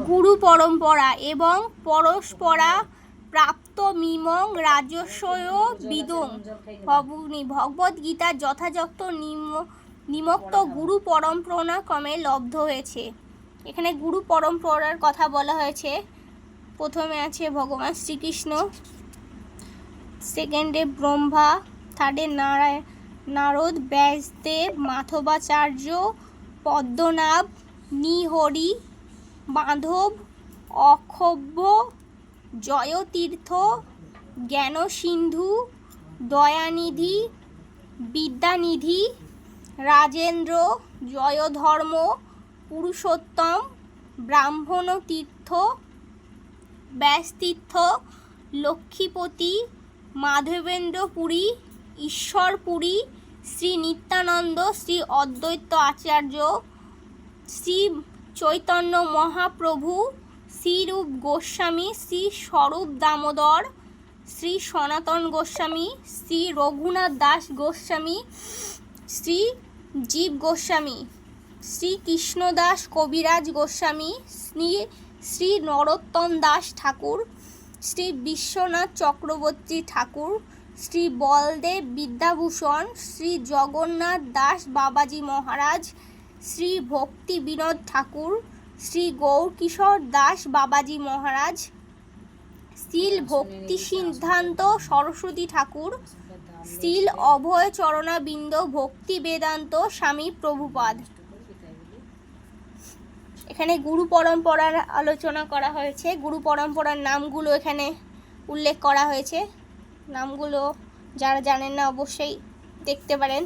গুরু পরম্পরা এবং পরস্পরা প্রাপ্ত মিমং রাজস্বয় বিদং ভগবদ গীতার যথাযথ নিমোক্ত গুরু পরম্পরা ক্রমে লব্ধ হয়েছে। এখানে গুরু পরম্পরার কথা বলা হয়েছে। প্রথমে আছে ভগবান শ্রীকৃষ্ণ, সেকেন্ডে ব্রহ্মা, থার্ডে নারদ, ব্যাসদেব, মাধবাচার্য, পদ্মনাভ, নিহরি, মাধব, অক্ষোভ্য, জয়তীর্থ, জ্ঞানসিন্ধু, দয়ানিধি, বিদ্যানিধি, রাজেন্দ্র, জয়ধর্ম, পুরুষোত্তম, ব্রাহ্মণতীর্থ, ব্যাসতীর্থ, লক্ষ্মীপতি, মাধবেন্দ্রপুরী, ঈশ্বরপুরী, শ্রী নিত্যানন্দ, শ্রী অদ্বৈত আচার্য, শ্রী চৈতন্য মহাপ্রভু, শ্রীরূপ গোস্বামী, শ্রী স্বরূপ দামোদর, শ্রী সনাতন গোস্বামী, শ্রী রঘুনাথ দাস গোস্বামী, শ্রী জীব গোস্বামী, শ্রী কৃষ্ণদাস কবিরাজ গোস্বামী, শ্রী নরোত্তম দাস ঠাকুর, শ্রী বিশ্বনাথ চক্রবর্তী ঠাকুর, শ্রী বলদেব বিদ্যাভূষণ, শ্রী জগন্নাথ দাস বাবাজি মহারাজ, শ্রী ভক্তি বিনোদ ঠাকুর, শ্রী গৌরকিশোর দাস বাবাজি মহারাজ, শ্রীল ভক্তি সিদ্ধান্ত সরস্বতী ঠাকুর, শ্রীল অভয় চরণাবিন্দ ভক্তি বেদান্ত স্বামী প্রভুপাদ। এখানে গুরু পরম্পরার আলোচনা করা হয়েছে। গুরু পরম্পরার নামগুলো এখানে উল্লেখ করা হয়েছে। নামগুলো যারা জানেন না অবশ্যই দেখতে পারেন।